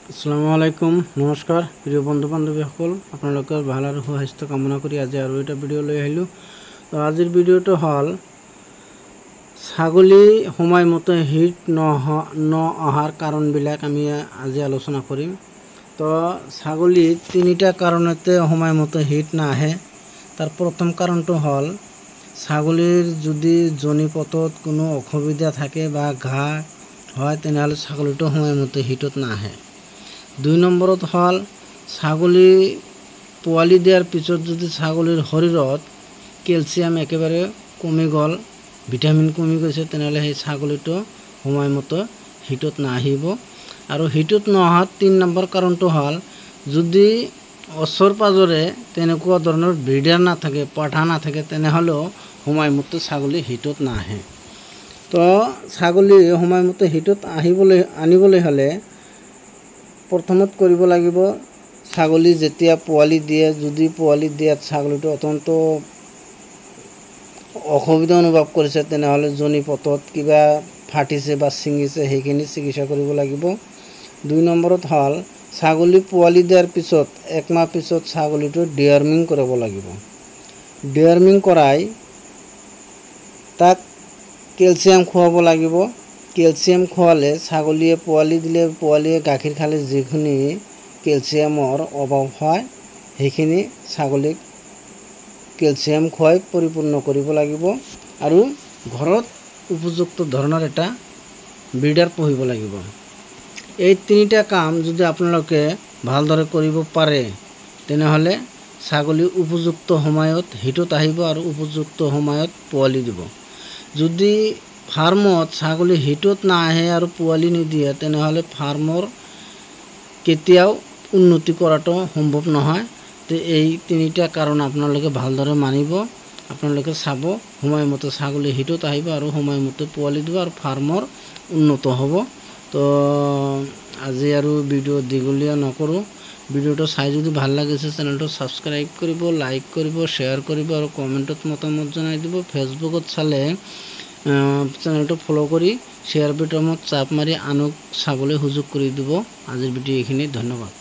আসসালামু আলাইকুম নমস্কাৰ প্ৰিয় বন্ধু বান্ধৱীসকল আপোনালোকৰ ভাল আৰু সুস্বাস্থ্য কামনা কৰি আজি আৰু এটা ভিডিঅ' লৈ আহিলোঁ। তো আজিৰ ভিডিঅ'টো হ'ল ছাগলী সময়মতে হিট নহাৰ কাৰণবিলাক আমি আজি আলোচনা কৰিম। তো ছাগলী তিনিটা কাৰণতে সময়মতে হিট নাহে। তাৰ প্ৰথম কাৰণটো হ'ল ছাগলীৰ যদি জনিপথত কোনো অসুবিধা থাকে বা ঘাঁ হয় তেনেহ'লে ছাগলীটো সময়মতে হিটত নাহে। 2 নম্বৰত হ'ল ছাগলী পোৱালি দিয়াৰ পিছত যদি ছাগলীৰ শৰীৰত কেলছিয়াম একেবাৰে কমি গ'ল, ভিটামিন কমি গৈছে, তেনেহ'লে সেই ছাগলীটো সময়মতে হিটত নাহিব। আৰু হিটত নহাৰ 3 নম্বৰ কাৰণটো হ'ল যদি ওচৰ পাজৰে তেনেকুৱা ধৰণৰ ব্ৰিডাৰ নাথাকে, পাঠা নাথাকে, তেনেহ'লেও সময়মতে ছাগলী হিটত নাহে। তো ছাগলী সময়মতে হিটত আনিবলৈ হ'লে প্ৰথমত কৰিব লাগিব ছাগলী যেতিয়া পোৱালি দিয়ে, যদি পোৱালি দিয়াত ছাগলীটো অত্যন্ত অসুবিধা অনুভৱ কৰিছে তেনেহ'লে জনিপথত কিবা ফাটিছে বা ছিঙিছে সেইখিনি চিকিৎসা কৰিব লাগিব। 2 নম্বৰত হ'ল ছাগলী পোৱালি দিয়াৰ পিছত 1 মাহ পিছত ছাগলীটো ডিৱাৰ্মিং কৰাব লাগিব। ডিৱাৰ্মিং কৰাই তাক কেলছিয়াম খুৱাব লাগিব। কেলছিয়াম খোৱালে ছাগলীয়ে পোৱালি দিলে, পোৱালীয়ে গাখীৰ খালে যিখিনি কেলছিয়ামৰ অভাৱ হয় সেইখিনি ছাগলীক কেলছিয়াম খুৱাই পৰিপূৰ্ণ কৰিব লাগিব। আৰু ঘৰত উপযুক্ত ধৰণৰ এটা ব্ৰিডাৰ পুহিব লাগিব। এই 3টা কাম যদি আপোনালোকে ভালদৰে কৰিব পাৰে তেনেহ'লে ছাগলী উপযুক্ত সময়ত হিটত আহিব আৰু উপযুক্ত সময়ত পোৱালি দিব। যদি ফাৰ্মত ছাগলী হিটত নাহে আৰু পোৱালি নিদিয়ে তেনেহ'লে ফাৰ্মৰ কেতিয়াও উন্নতি কৰাটো সম্ভৱ নহয়। তো এই 3টা কাৰণ আপোনালোকে ভালদৰে মানিব, আপোনালোকে চাব সময়মতে ছাগলী হিটত আহিব আৰু সময়মতে পোৱালি দিব আৰু ফাৰ্মৰ উন্নত হ'ব। তো আজি আৰু ভিডিঅ' দীঘলীয়া নকৰোঁ। ভিডিঅ'টো চাই যদি ভাল লাগিছে চেনেলটো ছাবস্ক্ৰাইব কৰিব, লাইক কৰিব, শ্বেয়াৰ কৰিব আৰু কমেণ্টত মতামত জনাই দিব। ফেচবুকত চালে চেনেলটো ফ'ল' কৰি শ্বেয়াৰ বাটনত চাপ মাৰি আনক চাবলৈ সুযোগ কৰি দিব। আজিৰ ভিডিঅ' এইখিনি, ধন্যবাদ।